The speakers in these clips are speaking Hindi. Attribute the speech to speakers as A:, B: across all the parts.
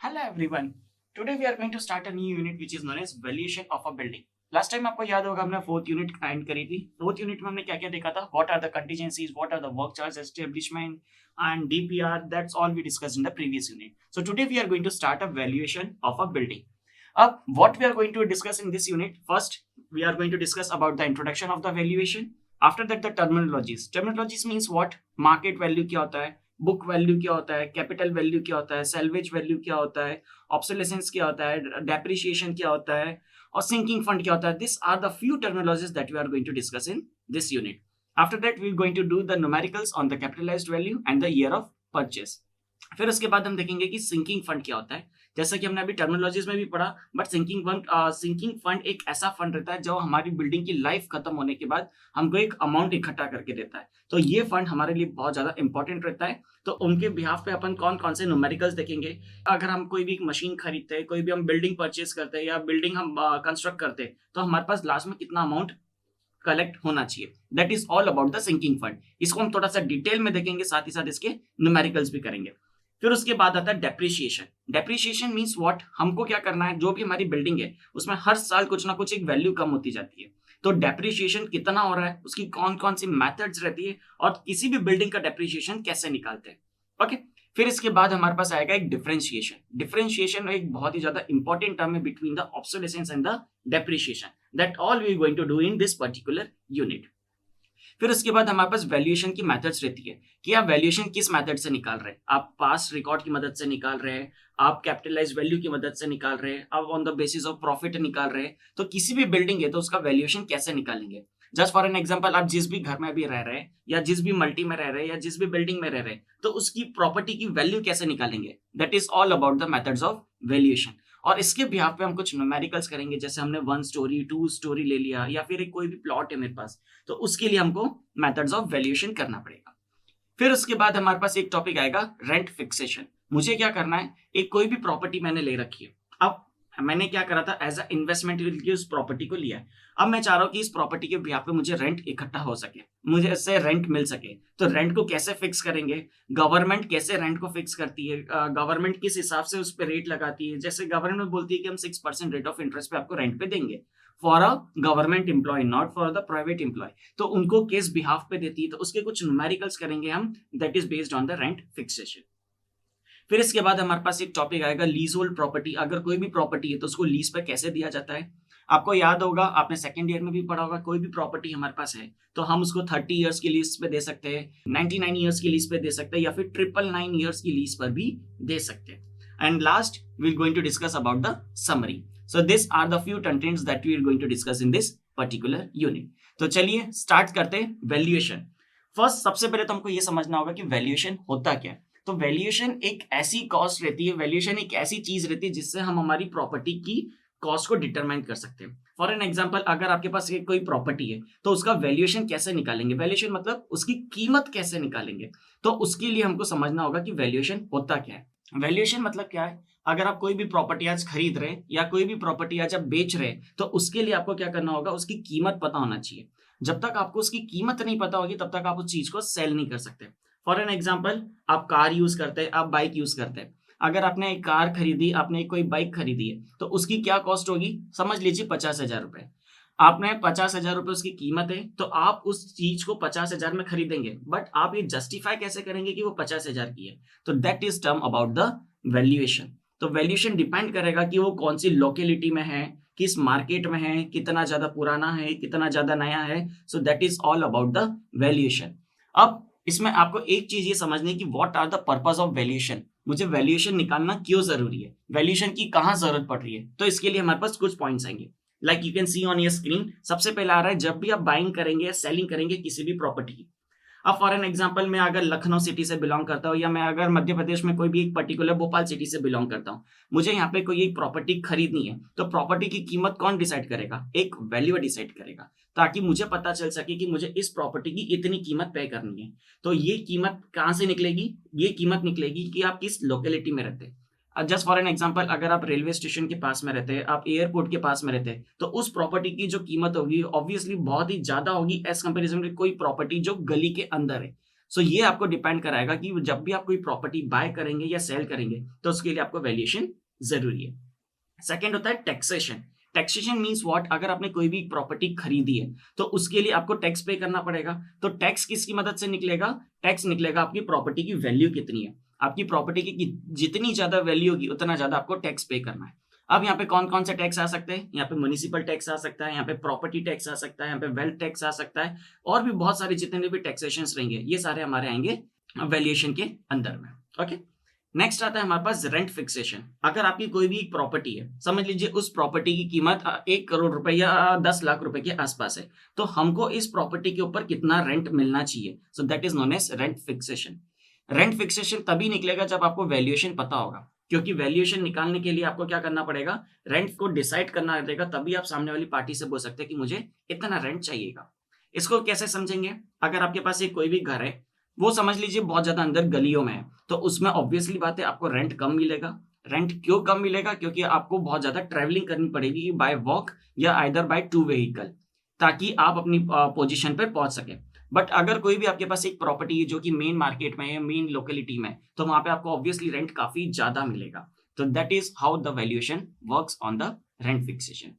A: Hello everyone. Today we are going to start a new unit which is known as valuation of a building. Last time आपको याद होगा हमने फोर्थ यूनिट एंड करी थी. फोर्थ यूनिट में हमने क्या क्या देखा था? What are the contingencies, what are the work charge establishment and DPR. That's all we discussed in the previous unit. So today we are going to start a valuation of a building. अब what we are going to discuss in this unit, first we are going to discuss about the introduction of the valuation. After that the terminologies means what? Market value क्या होता है, बुक वैल्यू क्या होता है, कैपिटल वैल्यू क्या होता है, सेल्वेज वैल्यू क्या होता है, ऑब्सोलेसेंस क्या होता है, डेप्रिसिएशन क्या होता है और सिंकिंग फंड क्या होता है. This are the few terminologies that we are going to discuss in this unit. After that we are going to do the numericals on the capitalized value and the year of purchase. फिर उसके बाद हम देखेंगे कि सिंकिंग फंड क्या होता है, जैसा कि हमने अभी टर्मिनोलॉजीज में भी पढ़ा. बट सिंकिंग फंड एक ऐसा फंड रहता है जो हमारी बिल्डिंग की लाइफ खत्म होने के बाद हमको एक अमाउंट इकट्ठा करके देता है. तो ये फंड हमारे लिए बहुत ज्यादा इंपॉर्टेंट रहता है. तो उनके बिहाफ पे अपन कौन कौन से न्यूमेरिकल्स देखेंगे. अगर हम कोई भी मशीन खरीदते हैं, कोई भी हम बिल्डिंग परचेज करते हैं या बिल्डिंग हम कंस्ट्रक्ट करते हैं, तो हमारे पास लास्ट में कितना अमाउंट कलेक्ट होना चाहिए. That is all about the sinking fund. इसको हम थोड़ा सा डिटेल में देखेंगे, साथ ही साथ इसके न्यूमेरिकल्स भी करेंगे. फिर उसके बाद आता है डेप्रिसिएशन. Depreciation means what? हमको क्या करना है, जो भी हमारी बिल्डिंग है उसमें हर साल कुछ ना कुछ एक वैल्यू कम होती जाती है. तो डेप्रिसिएशन कितना हो रहा है, उसकी कौन कौन सी मेथड्स रहती है और किसी भी बिल्डिंग का डेप्रिसिएशन कैसे निकालते हैं. ओके. फिर इसके बाद हमारे पास आएगा एक डिफरेंशिएशन. डिफरेंशिएशन एक बहुत ही ज्यादा इंपॉर्टेंट टर्म है between the obsolescence and the depreciation. That all we are going to do in this particular unit. फिर उसके बाद हमारे पास वैल्यूएशन की मेथड्स रहती है कि आप वैल्यूएशन किस मेथड से निकाल रहे हैं. आप पास्ट रिकॉर्ड की मदद से निकाल रहे हैं, आप कैपिटलाइज वैल्यू की मदद से निकाल रहे हैं, आप on the basis of profit निकाल रहे हैं. तो किसी भी बिल्डिंग है तो उसका वैल्यूएशन कैसे निकालेंगे. जस्ट फॉर एन एग्जांपल, आप जिस भी घर में भी रह रहे हैं या जिस भी मल्टी में रह रहे हैं या जिस भी बिल्डिंग में रह रहे हैं, तो उसकी प्रॉपर्टी की वैल्यू कैसे निकालेंगे. That is all about the methods of valuation. और इसके बिहाफ पे हम कुछ न्यूमेरिकल्स करेंगे, जैसे हमने 1 स्टोरी 2 स्टोरी ले लिया या फिर एक कोई भी प्लॉट है मेरे पास, तो उसके लिए हमको मेथड्स ऑफ वैल्यूएशन करना पड़ेगा. फिर उसके बाद हमारे पास एक टॉपिक आएगा रेंट फिक्सेशन. मुझे क्या करना है, एक कोई भी प्रॉपर्टी मैंने ले रखी है. अब मैंने क्या करा था, एज अ इन्वेस्टमेंट उस प्रॉपर्टी को लिया है. अब मैं चाह रहा हूँ कि इस प्रॉपर्टी के बिहाफ पे मुझे रेंट इकट्ठा हो सके, मुझे इससे रेंट मिल सके. तो रेंट को कैसे फिक्स करेंगे, गवर्नमेंट कैसे रेंट को फिक्स करती है, गवर्नमेंट किस हिसाब से उस पर रेट लगाती है. जैसे गवर्नमेंट बोलती है कि हम 6% रेट ऑफ इंटरेस्ट पे आपको रेंट पे देंगे for a government employ, not for the private employ. तो उनको किस बिहाफ पे देती है, तो उसके कुछ न्यूमेरिकल्स करेंगे हम. That is based on the rent fixation. फिर इसके बाद हमारे पास एक टॉपिक आएगा लीज होल्ड प्रॉपर्टी. अगर कोई भी प्रॉपर्टी है तो उसको लीज पे कैसे दिया जाता है. आपको याद होगा, आपने सेकंड ईयर में भी पढ़ा होगा, कोई भी प्रॉपर्टी हमारे पास है तो हम उसको 30 इयर्स की लीज पे दे सकते हैं, 99 इयर्स की लीज पे दे सकते हैं या फिर 999 इयर्स की लीज पर भी दे सकते हैं. And last we are going to discuss about the summary. So this are the few contents that we are going to discuss in this particular unit. तो चलिए स्टार्ट करते हैं वैल्यूएशन. फर्स्ट, सबसे पहले तो हमको ये समझना होगा कि वैल्यूएशन होता क्या है. तो वैल्यूएशन एक ऐसी कॉस्ट रहती है, वैल्यूएशन एक ऐसी चीज रहती है जिससे हम हमारी प्रॉपर्टी की कॉस्ट को डिटरमाइन कर सकते हैं. फॉर एन एग्जांपल, अगर आपके पास एक कोई प्रॉपर्टी है तो उसका वैल्यूएशन कैसे निकालेंगे. वैल्यूएशन मतलब उसकी कीमत कैसे निकालेंगे. तो उसके लिए हमको समझना होगा कि वैल्यूएशन होता क्या है. वैल्यूएशन मतलब क्या है, अगर आप कोई भी प्रॉपर्टी आज खरीद रहे हैं या कोई भी प्रॉपर्टी आज आप बेच रहे हैं, तो उसके लिए आपको क्या करना होगा, उसकी कीमत पता होना चाहिए. जब तक आपको उसकी कीमत नहीं पता होगी तब तक आप उस चीज को सेल नहीं कर सकते. फॉर एन एग्जाम्पल, आप कार यूज करते हैं, आप बाइक यूज करते हैं. अगर आपने एक कार खरीदी, आपने कोई बाइक खरीदी है, तो उसकी क्या कॉस्ट होगी, समझ लीजिए 50,000 रुपए. आपने 50,000 रुपए उसकी कीमत है, तो आप उस चीज को 50,000 में खरीदेंगे. बट आप ये जस्टिफाई कैसे करेंगे कि वो 50,000 की है. तो that is term about the valuation. तो वैल्यूएशन डिपेंड करेगा कि वो कौन सी लोकेलिटी में है, किस मार्केट में है, कितना ज्यादा पुराना है, कितना ज्यादा नया है. So that is all about the valuation. अब इसमें आपको एक चीज ये समझनी है कि what are the purpose of valuation. मुझे वैल्यूएशन निकालना क्यों जरूरी है, वैल्यूएशन की कहां जरूरत पड़ रही है. तो इसके लिए हमारे पास कुछ पॉइंट्स आएंगे. Like you can see on your screen. सबसे पहला आ रहा है, जब भी आप बाइंग करेंगे या सेलिंग करेंगे किसी भी प्रॉपर्टी की. अब फॉर एन एग्जांपल, मैं अगर लखनऊ सिटी से बिलोंग करता हूँ या मैं अगर मध्य प्रदेश में कोई भी एक पर्टिकुलर भोपाल सिटी से बिलोंग करता हूँ, मुझे यहाँ पे कोई एक प्रॉपर्टी खरीदनी है. तो प्रॉपर्टी की कीमत कौन डिसाइड करेगा, एक वैल्यूअर डिसाइड करेगा, ताकि मुझे पता चल सके कि मुझे इस प्रॉपर्टी की इतनी कीमत पे करनी है. तो ये कीमत कहाँ से निकलेगी, ये कीमत निकलेगी कि आप किस लोकेलिटी में रहते हैं. जस्ट फॉर एन एग्जांपल, अगर आप रेलवे स्टेशन के पास में रहते हैं, आप एयरपोर्ट के पास में रहते हैं, तो उस प्रॉपर्टी की जो कीमत होगी ऑब्वियसली बहुत ही ज्यादा होगी एज कंपेरिजन टू कोई प्रॉपर्टी जो गली के अंदर है. सो ये आपको डिपेंड कराएगा कि जब भी आप कोई प्रॉपर्टी बाय करेंगे या सेल करेंगे तो उसके लिए आपको वैल्यूएशन जरूरी है। सेकंड होता है टैक्सेशन। टैक्सेशन मींस व्हाट, अगर आपने कोई भी प्रॉपर्टी खरीदी है तो उसके लिए आपको टैक्स पे करना पड़ेगा। तो टैक्स किसकी मदद से निकलेगा? टैक्स निकलेगा आपकी प्रॉपर्टी की वैल्यू कितनी है। आपकी प्रॉपर्टी की जितनी ज्यादा वैल्यू होगी उतना ज्यादा आपको टैक्स पे करना है। अब यहाँ पे कौन कौन से टैक्स आ सकते हैं? यहाँ पे म्युनिसिपल टैक्स आ सकता है, यहाँ पे प्रॉपर्टी टैक्स आ सकता है, यहाँ पे वेल्थ टैक्स आ सकता है, और भी बहुत सारे जितने भी टैक्सेशन रहेंगे ये सारे हमारे आएंगे वैल्यूएशन के अंदर में। ओके, नेक्स्ट आता है हमारे पास रेंट फिक्सेशन। अगर आपकी कोई भी एक प्रॉपर्टी है, समझ लीजिए उस प्रॉपर्टी की कीमत 1 करोड़ रुपए या 10 लाख रुपए के आसपास है, तो हमको इस प्रॉपर्टी के ऊपर कितना रेंट मिलना चाहिए, so that is known as rent fixation. Rent fixation तभी निकलेगा जब आपको वैल्यूएशन पता होगा, क्योंकि वैल्यूएशन निकालने के लिए आपको क्या करना पड़ेगा? रेंट को डिसाइड करना रहेगा, तभी आप सामने वाली पार्टी से बोल सकते हैं कि मुझे इतना रेंट चाहिएगा। इसको कैसे समझेंगे? अगर आपके पास एक कोई भी घर है, वो समझ लीजिए बहुत ज्यादा अंदर गलियों में है, तो उसमें ऑब्वियसली बात है आपको रेंट कम मिलेगा। रेंट क्यों कम मिलेगा? क्योंकि आपको बहुत ज्यादा ट्रैवलिंग करनी पड़ेगी बाय वॉक या आइदर बाय 2 व्हीकल, ताकि आप अपनी पोजीशन पे पहुंच सके। बट अगर कोई भी आपके पास एक प्रॉपर्टी है जो कि मेन मार्केट में है, मेन लोकेलिटी में, तो वहां पे आपको ऑब्वियसली रेंट काफी ज्यादा मिलेगा। तो that is how the valuation works on the rent fixation.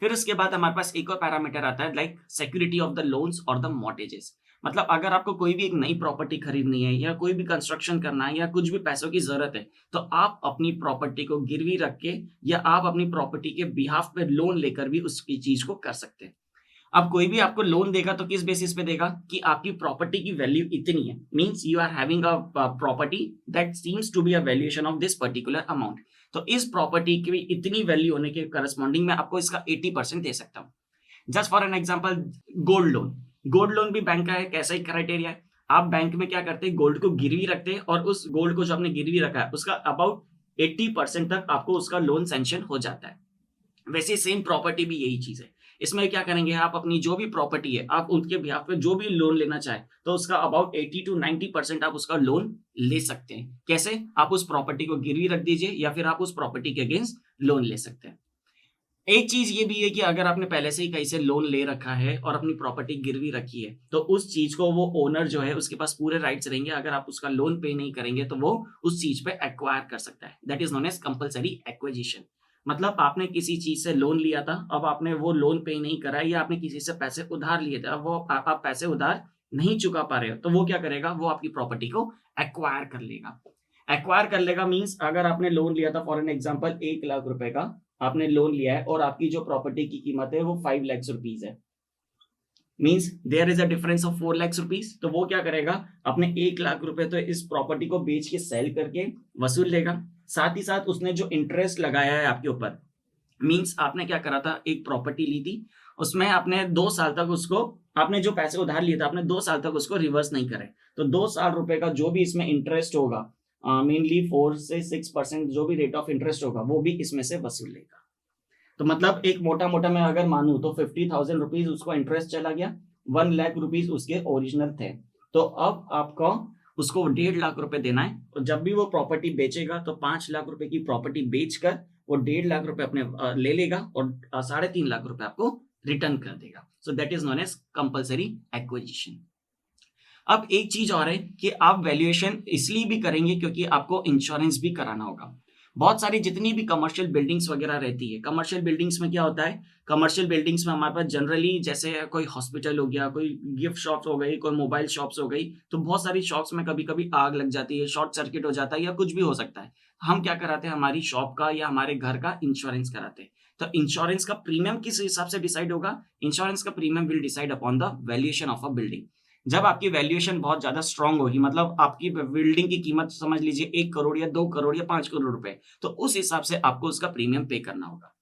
A: फिर उसके बाद हमारे पास एक और पैरामीटर आता है like security of the loans और द मॉर्टगेजेस। मतलब अगर आपको कोई भी एक नई प्रॉपर्टी खरीदनी है या कोई भी कंस्ट्रक्शन करना है या कुछ भी पैसों की जरूरत है, तो आप अपनी प्रॉपर्टी को गिरवी रख के या आप अपनी प्रॉपर्टी के बिहाफ पे लोन लेकर भी उसकी चीज को कर सकते हैं। अब कोई भी आपको लोन देगा तो किस बेसिस पे देगा? कि आपकी प्रॉपर्टी की वैल्यू इतनी है, means you are having a property that seems to be a valuation of this particular amount. तो इस प्रॉपर्टी की इतनी वैल्यू होने के करस्पॉन्डिंग में आपको इसका 80% दे सकता हूँ। Just for an example, gold loan. Gold loan भी बैंक का एक ऐसा ही क्राइटेरिया है। आप बैंक में क्या करते हैं? गोल्ड को गिरवी रखते हैं और उस गोल्ड को जो आपने गिरवी रखा है उसका अबाउट 80% तक आपको उसका लोन सैंक्शन हो जाता है। वैसे सेम प्रॉपर्टी भी यही चीज है। इसमें क्या करेंगे? आप अपनी जो भी प्रॉपर्टी है, आप उनके बिहाफ पे जो भी लोन लेना चाहे तो उसका अबाउट 80 to 90% आप उसका लोन ले सकते हैं। कैसे? आप उस प्रॉपर्टी को गिरवी रख दीजिए या फिर आप उस प्रॉपर्टी के अगेंस्ट लोन ले सकते हैं। एक चीज ये भी है कि अगर आपने पहले से ही कहीं से लोन ले रखा है और अपनी प्रॉपर्टी गिरवी रखी है, तो उस चीज को वो ओनर जो है उसके पास पूरे राइट्स रहेंगे। अगर आप उसका लोन पे नहीं करेंगे तो वो उस चीज पे एक्वायर कर सकता है। That is known as compulsory acquisition. मतलब आपने किसी चीज से लोन लिया था, अब आपने वो लोन पे नहीं करा या आपने किसी से पैसे उधार लिए थे, अब वो आप पैसे उधार नहीं चुका पा रहे हो, तो वो क्या करेगा? वो आपकी प्रॉपर्टी को एक्वायर कर लेगा। एक्वायर कर लेगा मींस अगर आपने लोन लिया था, फॉर एन एग्जांपल 1 लाख रुपए का आपने लोन लिया है और आपकी जो प्रॉपर्टी की कीमत है वो 5 लाख रुपीज है, means there is a difference of 4 lakh rupees. तो वो क्या करेगा? अपने 1 लाख रुपए तो इस प्रॉपर्टी को बेच के सेल करके वसूल लेगा। साथ ही साथ उसने जो इंटरेस्ट लगाया है आपके ऊपर, मींस आपने क्या करा था? एक प्रॉपर्टी ली थी, उसमें आपने 2 साल तक उसको, आपने जो पैसे उधार लिए थे आपने 2 साल तक उसको रिवर्स नहीं करे, तो 2 साल रुपए का जो भी इसमें इंटरेस्ट होगा, मेनली 4 से 6% जो भी रेट ऑफ इंटरेस्ट होगा वो भी इसमें से वसूल लेगा। तो मतलब एक मोटा मोटा मैं अगर मानूं तो 50,000 रुपीज उसको इंटरेस्ट चला गया, 1 लाख रुपीज उसके ओरिजिनल थे, तो अब आपको उसको 1.5 लाख रुपए देना है। और जब भी वो प्रॉपर्टी बेचेगा तो 5 लाख रुपए की प्रॉपर्टी बेचकर वो 1.5 लाख रुपए अपने ले लेगा और 3.5 लाख रुपए आपको रिटर्न कर देगा। So that is known as compulsory acquisition. अब एक चीज और है कि आप वैल्यूएशन इसलिए भी करेंगे क्योंकि आपको इंश्योरेंस भी कराना होगा। बहुत सारी जितनी भी कमर्शियल बिल्डिंग्स वगैरह रहती है, कमर्शियल बिल्डिंग्स में क्या होता है? कमर्शियल बिल्डिंग्स में हमारे पास जनरली जैसे कोई हॉस्पिटल हो गया, कोई गिफ्ट शॉप्स हो गई, कोई मोबाइल शॉप्स हो गई, तो बहुत सारी शॉप्स में कभी कभी आग लग जाती है, शॉर्ट सर्किट हो जाता है या कुछ भी हो सकता है। हम क्या कराते हैं? हमारी शॉप का या हमारे घर का इंश्योरेंस कराते हैं। तो इंश्योरेंस का प्रीमियम किस हिसाब से डिसाइड होगा? इंश्योरेंस का premium will decide upon the valuation of a building. जब आपकी वैल्यूएशन बहुत ज्यादा स्ट्रांग होगी, मतलब आपकी बिल्डिंग की कीमत समझ लीजिए 1 करोड़ या 2 करोड़ या 5 करोड़ रुपए, तो उस हिसाब से आपको उसका प्रीमियम पे करना होगा।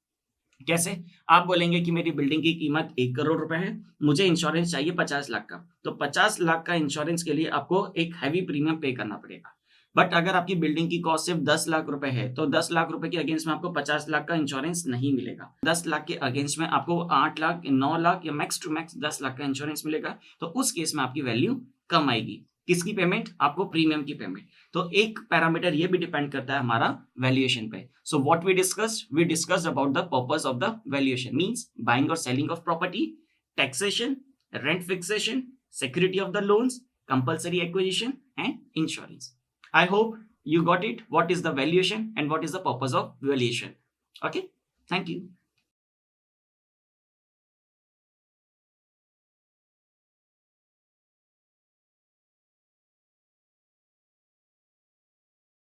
A: कैसे? आप बोलेंगे कि मेरी बिल्डिंग की कीमत 1 करोड़ रुपए है, मुझे इंश्योरेंस चाहिए 50 लाख का, तो 50 लाख का इंश्योरेंस के लिए आपको एक हैवी प्रीमियम पे करना पड़ेगा। बट अगर आपकी बिल्डिंग की कॉस्ट सिर्फ 10 लाख रुपए है, तो 10 लाख रुपए के अगेंस्ट में आपको 50 लाख का इंश्योरेंस नहीं मिलेगा। 10 लाख के अगेंस्ट में आपको 8 लाख, 9 लाख या मैक्स टू मैक्स 10 लाख का इंश्योरेंस मिलेगा। तो उस केस में आपकी वैल्यू कम आएगी। किसकी पेमेंट? आपको प्रीमियम की पेमेंट। तो एक पैरामीटर ये भी डिपेंड करता है हमारा वैल्यूएशन पे। So what we discussed about the purpose of the valuation, means buying और selling of property, taxation, rent fixation, security of the loans, compulsory acquisition and insurance. I hope you got it. What is the valuation and what is the purpose of valuation? Okay, thank you.